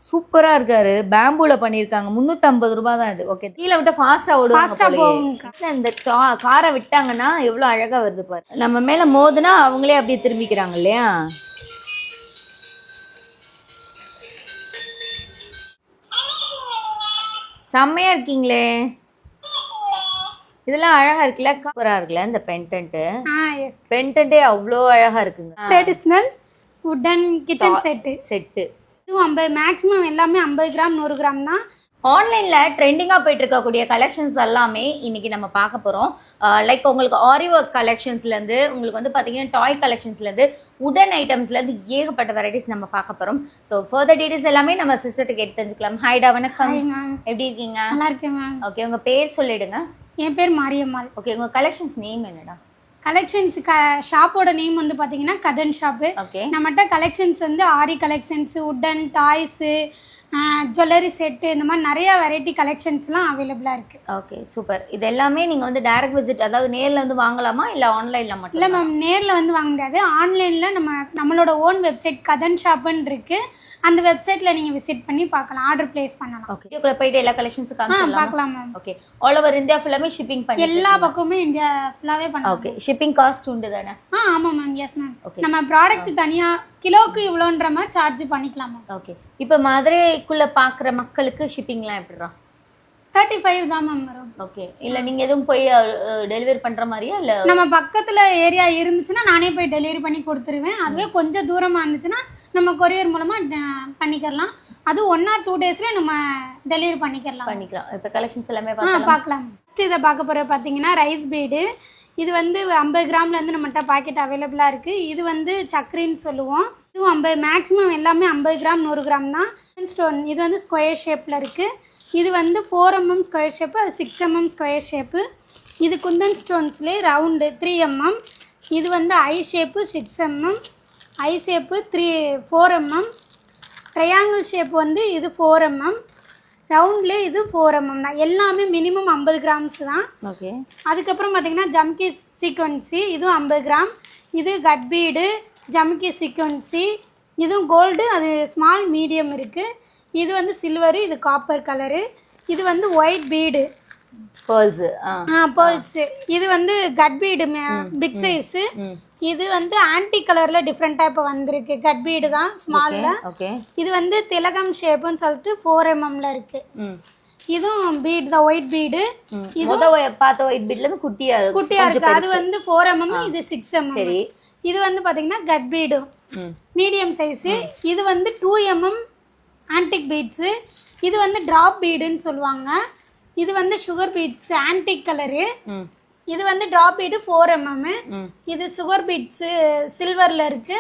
சூப்பரா இருக்காரு. பேம்பூல பண்ணிருக்காங்க. 350 ரூபாய் தான் இது. ஓகே. கீழ விட்டு ஃபாஸ்டா ஓடுவாங்க. இந்த காரை விட்டாங்கன்னா எவ்வளவு அழகா வருது பாரு. நம்ம மேல மோதுனா அவங்களே அப்படியே திரும்பிக்கிறாங்க இல்லையா? செம்மையா இருக்கீங்களே. இதெல்லாம் அழகா இருக்குல்ல, சூப்பரா இருக்குல்ல இந்த பெண்டன்ட். பெண்டன்ட்டே அவ்வளோ அழகா இருக்குங்க. ட்ரெடிஷ்னல் வுடன் கிச்சன் செட்டு. இது 50 மேக்ஸிமம் எல்லாமே 50 கிராம் 100 கிராம் தான். ஆன்லைன்ல ட்ரெண்டிங்கா போயிட்டு இருக்கக்கூடிய கலெக்ஷன்ஸ் எல்லாமே இன்னைக்கு நம்ம பார்க்க போறோம். லைக் உங்களுக்கு ஆரி ஒர்க் கலெக்ஷன்ஸ்ல இருந்து உங்களுக்கு வந்து பாத்தீங்கன்னா டாய் கலெக்ஷன்ஸ்ல இருந்து உடன் ஐட்டம்ஸ்ல இருந்து ஏகப்பட்ட வெரைட்டிஸ் நம்ம பார்க்க போறோம். ஸோ ஃபர்தர் டீடைல்ஸ் எல்லாமே நம்ம சிஸ்டர்கிட்ட கேட்டு தெரிஞ்சுக்கலாம். ஹாய்டா, வணக்கம். எப்படி இருக்கீங்க? நல்லா இருக்கேன் மேம். ஓகே, உங்க பேர் சொல்லிடுங்க. என் பேர் மாரியம்மாள். ஓகே, உங்க கலெக்ஷன்ஸ் நேம் என்னடா? கலெக்ஷன்ஸ் ஷாப்போட நேம் வந்து பார்த்தீங்கன்னா கதன் ஷாப்பு. ஓகே. நம்மகிட்ட கலெக்ஷன்ஸ் வந்து aari collections, wooden, toys, jewellery set, இந்த மாதிரி நிறைய வெரைட்டி கலெக்ஷன்ஸ்லாம் அவைலபிளாக இருக்குது. Okay, super. இது எல்லாமே நீங்கள் வந்து டைரக்ட் விசிட், அதாவது நேரில் வந்து வாங்கலாமா இல்லை ஆன்லைனில் மட்டும்? இல்லை மேம், நேரில் வந்து வாங்க முடியாது. ஆன்லைனில் நம்மளோட ஓன் வெப்சைட் கதன் ஷாப்புன்னு இருக்குது. அந்த வெப்சைட்ல நீங்க விசிட் பண்ணி பார்க்கலாம், ஆர்டர் பிளேஸ் பண்ணலாம். ஓகே, இதுக்குள்ள போய்ட்டு எல்லா கலெக்ஷன்ஸும் காமிச்சலாம். பார்க்கலாம் ma'am. Okay, all over India ஃபுல்லாமே ஷிப்பிங் பண்ணி எல்லா பக்கமுமே இந்தியா ஃபுல்லாவே பண்ணலாம். ஓகே, ஷிப்பிங் காஸ்ட் உண்டு தானே? ஆமா மேம். Yes ma'am. நம்ம ப்ராடக்ட் தனியா கிலோக்கு இவ்வளோன்ற மாதிரி சார்ஜ் பண்ணிக்கலாம் மேம். ஓகே, இப்போ மதுரைக்குள்ள பார்க்குற மக்களுக்கு ஷிப்பிங்லாம் எப்படிடா? 35 தான் மேம் வரும். ஓகே, இல்லை நீங்கள் எதுவும் போய் டெலிவரி பண்ணுற மாதிரியா? இல்லை நம்ம பக்கத்தில் ஏரியா இருந்துச்சுன்னா நானே போய் டெலிவரி பண்ணி கொடுத்துருவேன். அதுவே கொஞ்சம் தூரமாக இருந்துச்சுன்னா நம்ம கொரியர் மூலமாக பண்ணிக்கலாம். அது 1 or 2 டேஸ்ல நம்ம டெலிவரி பண்ணிக்கலாம். இப்போ கலெக்ஷன்ஸ் எல்லாமே பார்க்கலாம். ஃபஸ்ட்டு இதை பார்க்க போகிற பார்த்தீங்கன்னா ரைஸ் பீடு. இது வந்து 50 கிராம்லேருந்து நம்மகிட்ட பாக்கெட் அவைலபிளாக இருக்குது. இது வந்து சக்கரின்னு சொல்லுவோம். இதுவும் 50 மேக்ஸிமம் எல்லாமே 50 கிராம் 100 கிராம் தான். ஸ்டோன் இது வந்து ஸ்கொயர் ஷேப்பில் இருக்குது. இது வந்து 4 mm ஸ்கொயர் ஷேப்பு, அது 6 mm ஸ்கொயர் ஷேப்பு. இது குந்தன் ஸ்டோன்ஸ்லேயே ரவுண்டு 3 mm. இது வந்து ஐ ஷேப்பு 6 mm, ஐ ஷேப்பு 4 mm, ட்ரையாங்கிள் ஷேப் வந்து இது 4 mm, ரவுண்ட்லேயே இது 4 mm தான். எல்லாமே மினிமம் 50 கிராம்ஸ் தான். ஓகே. அதுக்கப்புறம் பார்த்தீங்கன்னா ஜம்கி சீக்வன்சி, இதுவும் 50 கிராம். இது கட் பீடு, ஜம்கி சீக்வன்சி, இதுவும் கோல்டு, அது ஸ்மால் மீடியம் இருக்குது. இது வந்து சில்வரு, இது காப்பர் கலரு. இது வந்து ஒயிட் பீடு பேர்ல்ஸ். இது வந்து கட் பீடு பிக் சைஸ். இது வந்து ஆன்டி கலர்ல டிஃப்ரெண்ட் டைப் வந்திருக்கு. கட் பீடு தான் ஸ்மால்ல. இது வந்து திலகம் ஷேப்னு சொல்லிட்டு 4 mmல இருக்கு. இதுவும் பீட் தான், ஒயிட் பீடு. இது பார்த்த ஒயிட் பீட்ல இருந்து குட்டியா இருக்கு. அது வந்து 4 mm, இது 6 mm. சரி. இது வந்து பாத்தீங்கன்னா கட் பீடு மீடியம் சைஸ். இது வந்து 2 mm ஆன்டிக் பீட்ஸ். இது வந்து டிராப் பீடுன்னு சொல்லுவாங்க. இது வந்து சுகர் பீட்ஸ் ஆன்டிக் கலரு. இது வந்து டிராப் பீடு 4 mm. இது சுகர் பீட்ஸ் சில்வர்ல இருக்கு.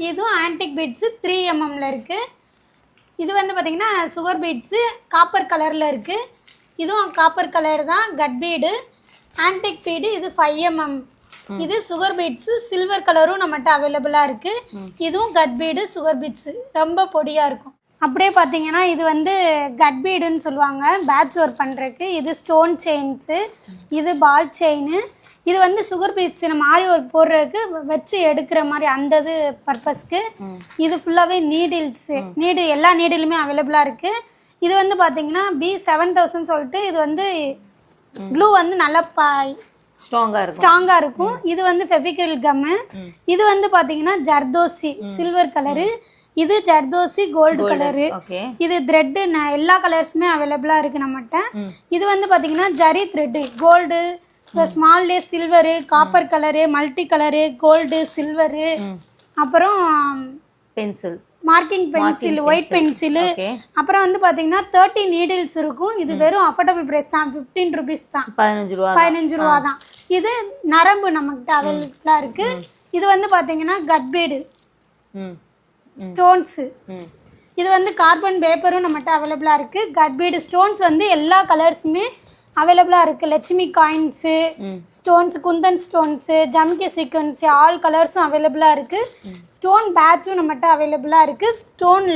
இதுவும் ஆன்டிக் பீட்ஸ் 3 mmல இருக்கு. இது வந்து பாத்தீங்கன்னா சுகர் பீட்ஸ் காப்பர் கலர்ல இருக்கு. இதுவும் காப்பர் கலர் தான். கட் பீடு ஆன்டிக் பீடு இது 5 mm. இது சுகர் பீட்ஸ் சில்வர் கலரும் நம்மகிட்ட அவைலபிளா இருக்கு. இதுவும் கட் பீடு சுகர் பீட்ஸ் ரொம்ப பொடியா இருக்கும். அப்படியே பார்த்தீங்கன்னா இது வந்து கட் பீடுன்னு சொல்லுவாங்க பேட்ச் ஒர்க் பண்ணுறதுக்கு. இது ஸ்டோன் செயின்ஸு, இது பால் செயின். இது வந்து சுகர் பீட்ஸ் நம்ம ஆரி ஒர்க் போடுறதுக்கு வச்சு எடுக்கிற மாதிரி அந்த இது பர்பஸ்க்கு. இது ஃபுல்லாகவே நீடில்ஸு, எல்லா நீடிலுமே அவைலபிளாக இருக்குது. இது வந்து பார்த்தீங்கன்னா B7000 சொல்லிட்டு இது வந்து க்ளூ வந்து நல்லா ஸ்ட்ராங்காக இருக்கும். இது வந்து ஃபெவிக்ரில் கம்மு. இது வந்து பார்த்தீங்கன்னா ஜர்தோசி சில்வர் கலரு. இது ஜர்தோசி கோல்டு கலரு. இது த்ரெட் எல்லா கலர்ஸுமே அவைலபிளா இருக்கு நம்மகிட்ட. இது வந்து பாத்தீங்கன்னா zari thread gold, small lace silver, copper colour, multi colour, gold, silver, அப்புறம் pencil marking pencil, white pencil. அப்புறம் வந்து பாத்தீங்கன்னா 30 நீடில்ஸ் இருக்கும். இது வெறும் அஃபோர்டபுள் பிரைஸ் தான், 15 rupees தான், 15 ரூபா தான். இது நரம்பு நம்மகிட்ட அவைலபிளா இருக்கு. இது வந்து பாத்தீங்கன்னா கட் பீடு ஸ்டோன்ஸ். இது வந்து கார்பன் பேப்பரும் நம்மகிட்ட அவைலபிளா இருக்கு. கட் பீடு ஸ்டோன்ஸ் வந்து எல்லா கலர்ஸுமே அவைலபிளா இருக்கு. Lakshmi coins stones, kundan stones, jamki sequins, all கலர்ஸும் அவைலபிளா இருக்கு. ஸ்டோன் பேட்சும் நம்மகிட்ட அவைலபிளா இருக்கு. ஸ்டோன்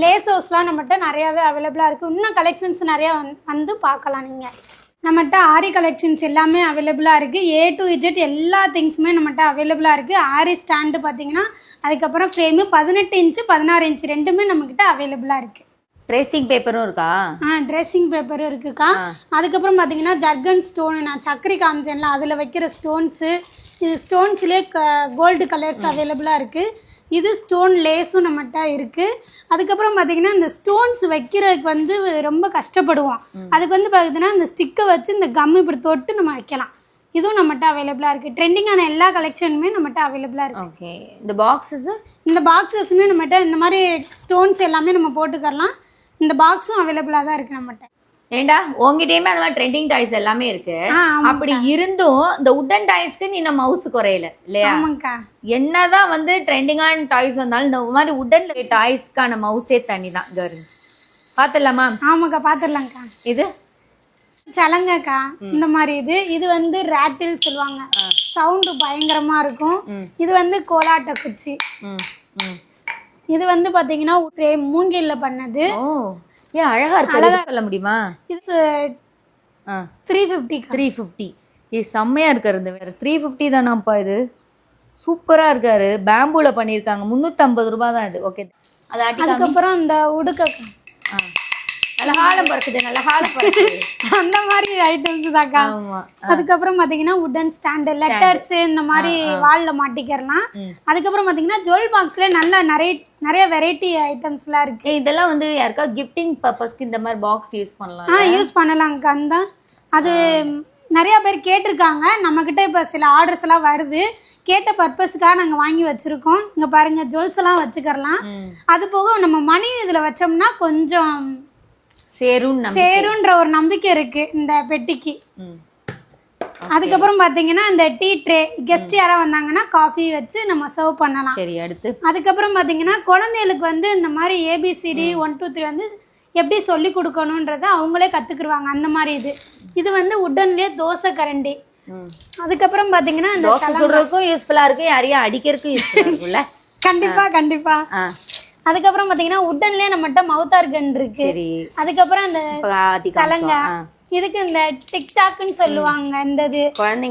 லேஸ் ஹவுஸ்லாம் நம்மகிட்ட நிறையாவே அவைலபிளா இருக்கு. இன்னும் கலெக்ஷன்ஸ் நிறையா வந்து பார்க்கலாம். நீங்கள் நம்மகிட்ட ஆரி கலெக்ஷன்ஸ் எல்லாமே அவைலபிளாக இருக்குது. A to Z எல்லா திங்ஸுமே நம்மகிட்ட அவைலபிளாக இருக்குது. ஆரி ஸ்டாண்டு பார்த்தீங்கன்னா அதுக்கப்புறம் ஃப்ரேமு 18 இன்ச்சு 16 இன்ச்சு ரெண்டுமே நம்மக்கிட்ட அவைலபிளாக இருக்குது. ட்ரேசிங் பேப்பரும் இருக்கா? ட்ரெஸ்ஸிங் பேப்பரும் இருக்குக்கா. அதுக்கப்புறம் பார்த்தீங்கன்னா ஜர்கன் ஸ்டோனு நான் சக்கரை காமிச்சேன்ல அதில் வைக்கிற ஸ்டோன்ஸு, இது ஸ்டோன்ஸ்லேயே கோல்டு கலர்ஸ் அவைலபிளாக இருக்குது. இது ஸ்டோன் லேஸும் நம்மகிட்ட இருக்குது. அதுக்கப்புறம் பார்த்தீங்கன்னா இந்த ஸ்டோன்ஸ் வைக்கிறதுக்கு வந்து ரொம்ப கஷ்டப்படுவோம். அதுக்கு வந்து பார்த்தீங்கன்னா இந்த ஸ்டிக்கை வச்சு இந்த கம் இப்படி தொட்டு நம்ம வைக்கலாம். இதுவும் நம்மகிட்ட அவைலபிளாக இருக்குது. ட்ரெண்டிங்கான எல்லா கலெக்ஷனுமே நம்மகிட்ட அவைலபிளாக இருக்குது. ஓகே. இந்த பாக்ஸஸுமே நம்மகிட்ட இந்த மாதிரி ஸ்டோன்ஸ் எல்லாமே நம்ம போட்டுக்கலாம். இந்த பாக்ஸும் அவைலபிளாக தான் இருக்குது நம்மகிட்ட. ஏண்டா உங்ககிட்டயுமே அந்த மாதிரி ட்ரெண்டிங் டாய்ஸ் எல்லாமே இருக்கு. அப்படி இருந்தும் இந்த உட்டன் டாய்ஸ்க்கு நீ நம்ம மவுஸ் குறையல இல்லையா? என்னதான் வந்து ட்ரெண்டிங்கான டாய்ஸ் வந்தாலும் இந்த மாதிரி உட்டன் டாய்ஸ்க்கான மவுஸே தனி தான். பாத்துடலாமா? ஆமாக்கா பாத்துடலாம்க்கா. இது சலங்கக்கா. இந்த மாதிரி இது வந்து ரேட்டில் சொல்லுவாங்க. சவுண்டு பயங்கரமா இருக்கும். இது வந்து கோலாட்ட குச்சி. இது வந்து பாத்தீங்கன்னா மூங்கில்ல பண்ணது. ஏன் அழகா இருக்கு, அழகா சொல்ல முடியுமா? இது 350. 350 இது செம்மையா இருக்காரு. 350 தானாப்பா? இது சூப்பரா இருக்காரு. பேம்பூல பண்ணிருக்காங்க. 350 ரூபாய் தான் இது. ஓகே. அதுக்கப்புறம் இந்த உடுக்க நல்ல காலம் பறக்குது, நல்ல காலம் பறக்குது. அந்த மாதிரி ஐட்டம்ஸ் தாக்கா. அதுக்கப்புறம் பாத்தீங்கன்னா உட்டன் ஸ்டாண்டு, லெட்டர்ஸ் இந்த மாதிரி வால்ல மாட்டிக்கிறலாம். அதுக்கப்புறம் பாத்தீங்கன்னா ஜுவல் பாக்ஸ்ல நிறைய வெரைட்டி ஐட்டம்ஸ்லாம் இருக்கு. இதெல்லாம் வந்து யாருக்கா கிஃப்டிங் பர்பஸ்க்கு இந்த மாதிரி பாக்ஸ் யூஸ் பண்ணலாம். யூஸ் பண்ணலாம்க்கா. அந்த அது நிறைய பேர் கேட்டிருக்காங்க. நம்ம கிட்ட இப்ப சில ஆர்டர்ஸ் எல்லாம் வருது. கேட்ட பர்பஸ்க்காக நாங்கள் வாங்கி வச்சிருக்கோம். இங்க பாருங்க ஜுவல்ஸ் எல்லாம் வச்சுக்கலாம். அது போக நம்ம மணி இதுல வச்சோம்னா கொஞ்சம் சேருன்ற ஒரு நம்பிக்கை இருக்கு இந்த பெட்டிக்கு. அதுக்கப்புறம் பாத்தீங்கன்னா இந்த டீ ட்ரே, கெஸ்ட் யாரா வந்தாங்கன்னா காஃபி வச்சு நம்ம சர்வ் பண்ணலாம். சரி. அடுத்து அதுக்கப்புறம் பாத்தீங்கன்னா குழந்தைகளுக்கு வந்து இந்த மாதிரி ABCD 1 2 3 வந்து எப்படி சொல்லி கொடுக்கணுன்றத அவங்களே கத்துக்குருவாங்க. அந்த மாதிரி இது வந்து உடன்லயே தோசை கரண்டி. அதுக்கப்புறம் பாத்தீங்கன்னா இந்த தோசை சுடுறதுக்கும் யூஸ்ஃபுல்லா இருக்கு, யாரையும் அடிக்கிறதுக்கும் யூஸ்ஃபுல்லா இருக்குல்ல? கண்டிப்பா. அதுக்கப்புறம் பாத்தீங்கன்னா உட்டன்லயே நம்மகிட்ட மவுத்தார் கன் இருக்கு. அதுக்கப்புறம் அந்த சலங்க, இதுக்கு இந்த டிக்டாக்னு சொல்லுவாங்க. இந்த இது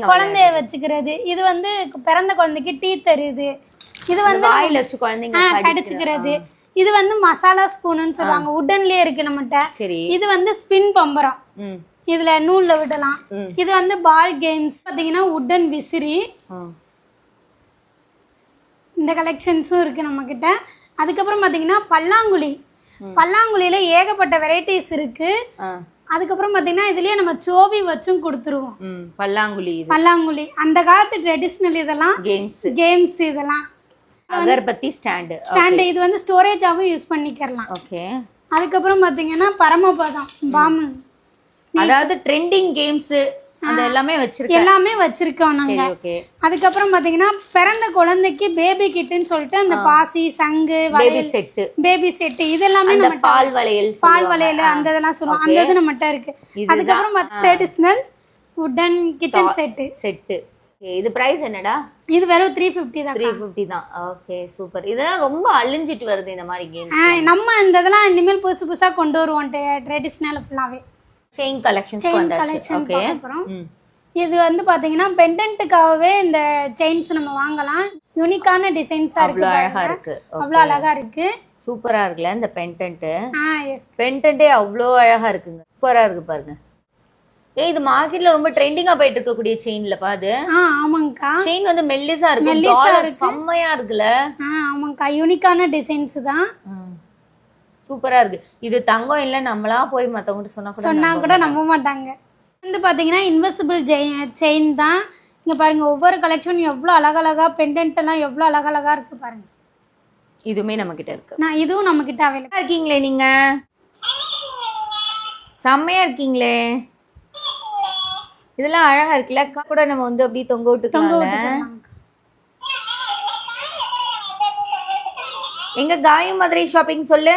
குழந்தைய வச்சுக்கிறது. இது வந்து பிறந்த குழந்தைக்கு டீ தருது. இது வந்து வாயில வச்சு குழந்தைங்க கடிச்சுக்கிறது. இது வந்து மசாலா ஸ்பூன்னு சொல்லுவாங்க. உட்டன்லயே இருக்கு நம்மகிட்ட. இது வந்து ஸ்பின் பம்பரம், இதுல நூல்ல விடலாம். இது வந்து பால் கேம்ஸ் பாத்தீங்கன்னா உட்டன் விசிறி. இந்த கலெக்ஷன்ஸும் இருக்கு நம்ம கிட்ட. அதுக்கப்புறம் பாத்தீங்கன்னா பல்லாங்குழியில ஏகப்பட்ட வெரைட்டிஸ் இருக்கு. அதுக்கப்புறம் பாத்தீங்கன்னா இதுலயே நம்ம சோவி வச்சும் கொடுத்துருவோம். பல்லாங்குழி அந்த காலத்து ட்ரெடிஷனல் இதெல்லாம் கேம்ஸ் இதெல்லாம். அகர்பத்தி ஸ்டாண்டு. இது வந்து ஸ்டோரேஜாவும் யூஸ் பண்ணிக்கலாம். ஓகே. அதுக்கப்புறம் பாத்தீங்கன்னா பரமபதம் பாம்பு, அதாவது ட்ரெண்டிங் கேம்ஸ் அது எல்லாமே வச்சிருக்கோம் நாங்க. அதுக்கப்புறம் பாத்தீங்கன்னா பிறந்த குழந்தைக்கு பேபி கிட்னு சொல்லிட்டு அந்த பாசி, சங்கு, பேபி செட் இது எல்லாமே நம்ம பால் வளையல் அந்த இதெல்லாம் சொல்லுவோம். அந்த இது நம்மகிட்ட இருக்கு. அதுக்கப்புறம் ட்ரெடிஷனல் வுடன் கிச்சன் செட். இது பிரைஸ் என்னடா? இது வெறும் 350 தான். 350 தான். Okay, super. இதெல்லாம் ரொம்ப அழிஞ்சிட்டு வருது இந்த மாதிரி கேம்ஸ். நம்ம இந்த இதெல்லாம் இனிமேல் புதுசா கொண்டு வருவோம். ட்ரெடிஷனல் ஃபுல்லாவே செயின் கலெக்ஷன்ஸ் வந்தாச்சு. ஓகே. இது வந்து பாத்தீங்கன்னா பெண்டன்ட்டுக்காகவே இந்த செயின்ஸ் நம்ம வாங்கலாம். யூனிக்கான டிசைன்ஸா இருக்கு. அவ்வளவு அழகா இருக்கு. சூப்பரா இருக்குல இந்த பெண்டன்ட். பெண்டன்ட்டே அவ்வளோ அழகா இருக்குங்க. சூப்பரா இருக்கு பாருங்க. இது மார்க்கெட்ல ரொம்ப ட்ரெண்டிங்கா போயிட்டு இருக்கக்கூடிய செயின்ல பாது. ஆமாங்கக்கா. செயின் வந்து மெல்லிசா இருக்கு. செம்மையா இருக்குல. ஆமாங்கக்கா. யூனிக்கான டிசைன்ஸ் தான். சூப்பரா இருக்கு. இது தங்கம் இல்ல, நம்மளா போய் மத்தவங்க சொன்னா கூட நம்ப மாட்டாங்க. வந்து பாத்தீங்கன்னா இன்வெசிபிள் செயின் தான். இங்க பாருங்க ஒவ்வொரு கலெக்ஷனும் எவ்வளவு அழகழகா பெண்டன்ட் எல்லாம் எவ்வளவு அழகழகா இருக்கு பாருங்க. இதுவுமே நம்ம கிட்ட இருக்கு. இதுவும் நம்ம கிட்ட அவைலபிள் இருக்கீங்களே. நீங்க செம்மையா இருக்கீங்களே. இதெல்லாம் அழகா இருக்குல்ல. கூட நம்ம வந்து அப்படியே தொங்க விட்டுக்கலாம். எங்க காயு மதுரை ஷாப்பிங் சொல்லு.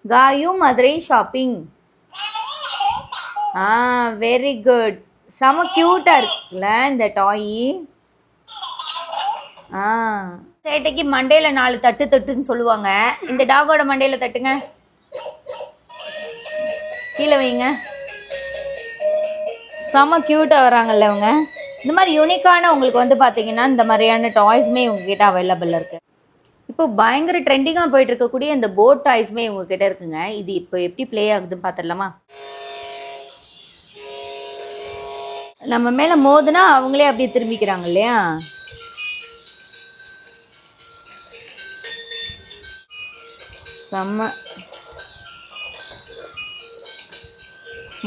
காயு மதுரை ஷாப்பிங். Very good. செம கியூட்டா இருக்குல்ல இந்த டாய். சேட்டைக்கு மண்டையில 4 தட்டுன்னு சொல்லுவாங்க. இந்த டாகோட மண்டையில தட்டுங்க, கீழே வைங்க. செம க்யூட்டாக வராங்கல்ல இவங்க. இந்த மாதிரி யூனிக்கான உங்களுக்கு வந்து பார்த்தீங்கன்னா இந்த மாதிரியான டாய்ஸுமே உங்ககிட்ட அவைலபிள் இருக்குது. இப்போ பயங்கர ட்ரெண்டிங்காக போயிட்டு இருக்கக்கூடிய இந்த போட் டாய்ஸுமே உங்ககிட்ட இருக்குங்க. இது இப்போ எப்படி ப்ளே ஆகுதுன்னு பார்த்துடலாமா? நம்ம மேலே மோதுனா அவங்களே அப்படியே திரும்பிக்கிறாங்க இல்லையா? செம்ம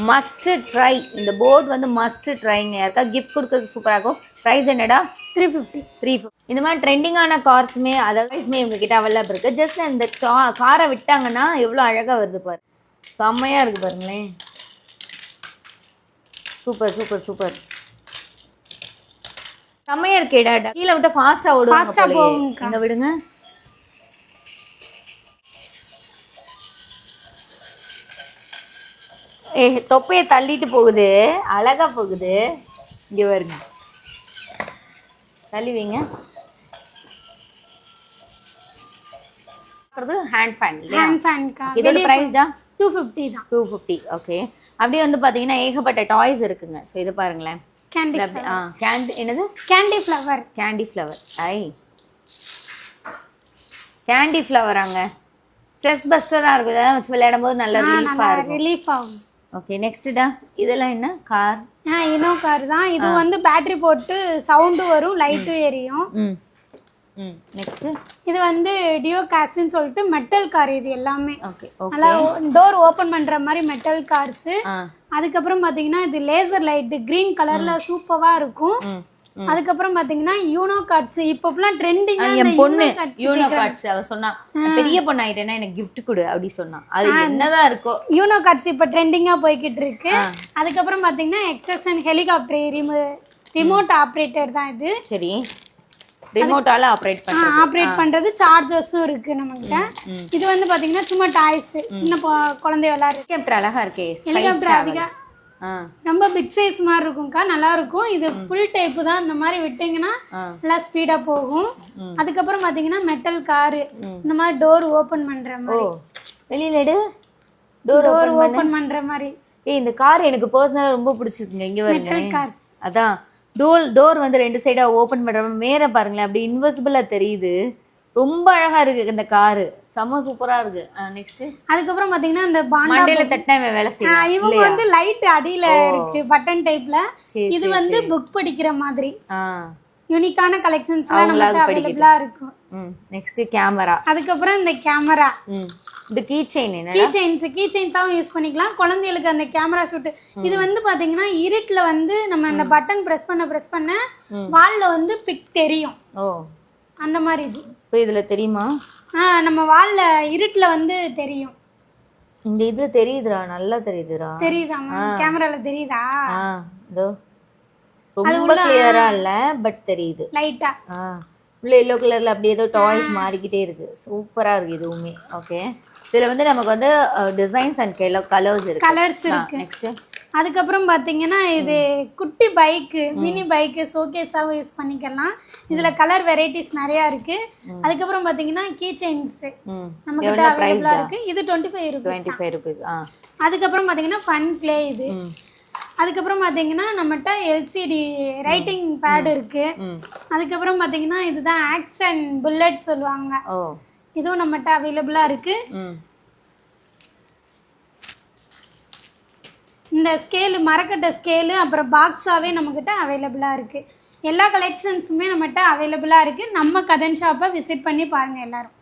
மஸ்ட் ட்ரை. இந்த போர்ட் வந்து மஸ்ட் ட்ரைங்க. யாருக்கா கிஃப்ட் கொடுக்கறதுக்கு சூப்பராக இருக்கும். ப்ரைஸ் என்னடா? 350. இந்த மாதிரி ட்ரெண்டிங்கான கார்ஸுமே அதர்வைஸுமே உங்ககிட்ட அவைலபிள் இருக்குது. ஜஸ்ட் இந்த காரை விட்டாங்கன்னா எவ்வளோ அழகாக வருது பாரு. செம்மையாக இருக்குது பாருங்களேன். Super super super. செம்மையாக இருக்கேடா. கீழே விட்டு ஃபாஸ்ட்டாக ஓடுவாங்க. இங்கே விடுங்க. தொப்பையை தள்ளிட்டு போகுது. அழகா போகுது. இங்கே வருங்க. தள்ளி வைங்க. Hand fan. இதோட பிரைஸ் தான் 250 தான். 250. ஓகே. அப்படியே வந்து பாத்தீங்கன்னா ஏகப்பட்ட டாய்ஸ் இருக்குங்க. ஸோ இது பாருங்களேன். என்னது? Candy flower. Candy flower. Candy ஃப்ளவராங்க. ஸ்ட்ரெஸ் பஸ்டராக இருக்கும். இதெல்லாம் வச்சு விளையாடும் போது நல்லா ரிலீஃப் ஆகும். ஓகே. நெக்ஸ்ட்டா இதெல்லாம் என்ன கார்? இனோ கார் தான். இது வந்து பேட்டரி போட்டு சவுண்டு வரும், லைட்டும் எரியும். நெக்ஸ்ட் இது வந்து டியோ காஸ்ட்னு சொல்லிட்டு மெட்டல் கார். இது எல்லாமே ஓகே. நல்லா டோர் ஓபன் பண்ற மாதிரி மெட்டல் கார்ஸ். அதுக்கப்புறம் பாத்தீங்கன்னா இது லேசர் லைட் கிரீன் கலர்ல சூப்பரா இருக்கும். அதுக்கப்புறம் பாத்தீங்கன்னா யூனோ கார்ட்ஸ். இப்போலாம் ட்ரெண்டிங்கா என் பொண்ணு யூனோ கார்ட்ஸ் அவ சொன்னா பெரிய பொண்ணு ஆயிட்டேன்னா எனக்கு gift கொடு அப்படி சொன்னா. அது என்னதான் இருக்கோ யூனோ கார்ட்ஸ் இப்ப ட்ரெண்டிங்கா போய்கிட்டு இருக்கு. அதுக்கப்புறம் பாத்தீங்கன்னா எக்ஸசன் ஹெலிகாப்டர் ரிமோட் ஆபரேட்டர் தான் இது. சரி. ரிமோட்டால ஆபரேட் பண்றது சார்ஜர்ஸும் இருக்கு நம்மகிட்ட. இது வந்து பாத்தீங்கன்னா சும்மா டாய்ஸ், சின்ன குழந்தை விளையாடுறது. ஹெலிகாப்டர் அழகா இருக்கே. ஹெலிகாப்டர் அதிக ரொம்ப பிக் சைஸ் மாதிரி இருக்கும்க்கா. நல்லா இருக்கும். இது ஃபுல் டைப் தான். இந்த மாதிரி விட்டீங்கன்னா நல்லா ஸ்பீடா போகும். அதுக்கப்புறம் பாத்தீங்கன்னா மெட்டல் காரு. இந்த மாதிரி டோர் ஓபன் பண்ற மாதிரி. வெளியில எடு. டோர் ஓபன் பண்ற மாதிரி. இந்த கார் எனக்கு பர்சனலா ரொம்ப பிடிச்சிருக்குங்க. இங்க வருங்க. Metal cars. அதான் டோர் வந்து ரெண்டு சைடா ஓபன் பண்ற மேல பாருங்களேன். அப்படி இன்விசிபிளா தெரியுது. ரொம்ப அழகா இருக்கு இந்த காரு. செம சூப்பரா இருக்கு. நெக்ஸ்ட் அதுக்கப்புறம் பாத்தீங்கன்னா இந்த மண்டையில தட்டினா வேலை செய்யும். இவங்க வந்து லைட் அடியில இருக்கு பட்டன் டைப்ல. இது வந்து புக் படிக்கிற மாதிரி யூனிக்கான கலெக்ஷன்ஸ்லாம் நமக்கு அவேலபிளா இருக்கும். Next camera. அதுக்கப்புறம் இந்த கேமரா. இந்த கீ செயின்ஸாவும் யூஸ் பண்ணிக்கலாம். குழந்தைகளுக்கு அந்த கேமரா ஷூட். இது வந்து பாத்தீங்கன்னா இருட்டுல வந்து நம்ம அந்த பட்டன் பிரஸ் பண்ண வால்ல வந்து பிக் தெரியும். அந்த மாதிரி இது. இப்போ இதுல தெரியுமா? நம்ம வால்ல இருட்டுல வந்து தெரியும். இந்த இதுல தெரியுதுடா. நல்லா தெரியுதுடா. தெரியுதா? கேமரால தெரியுதா? இதோ ரொம்ப கிளியரா இல்ல பட் தெரியுது லைட்டா. உள்ள yellow கலர்ல அப்படியே ஏதோ டாய்ஸ் மாறிக்கிட்டே இருக்கு. சூப்பரா இருக்கு இதுவுமே. ஓகே. இதுல வந்து நமக்கு வந்து டிசைன்ஸ் அண்ட் கலர்ஸ் இருக்கு. நெக்ஸ்ட் அதுக்கப்புறம் பார்த்தீங்கன்னா இது குட்டி பைக்கு, மினி பைக்கு ஷோகேஸாகவும் யூஸ் பண்ணிக்கலாம். இதில் கலர் வெரைட்டிஸ் நிறையா இருக்குது. அதுக்கப்புறம் பார்த்தீங்கன்னா கீ செயின்ஸ் நம்மகிட்ட அவைலபிளாக இருக்குது. இது 25 rupees. அதுக்கப்புறம் பார்த்தீங்கன்னா ஃபன் கிளே இது. அதுக்கப்புறம் பார்த்தீங்கன்னா நம்மகிட்ட எல்சிடி ரைட்டிங் பேட் இருக்குது. அதுக்கப்புறம் பார்த்தீங்கன்னா இதுதான் ஆக்ஷன் புல்லட் சொல்லுவாங்க. இதுவும் நம்மகிட்ட அவைலபிளாக இருக்குது. இந்த ஸ்கேலு மரக்கட்டை ஸ்கேலு அப்புறம் பாக்ஸாகவே நம்மக்கிட்ட அவைலபிளாக இருக்குது. எல்லா கலெக்ஷன்ஸுமே நம்மகிட்ட அவைலபிளாக இருக்குது. நம்ம கதன் ஷாப்பை விசிட் பண்ணி பாருங்கள் எல்லோரும்.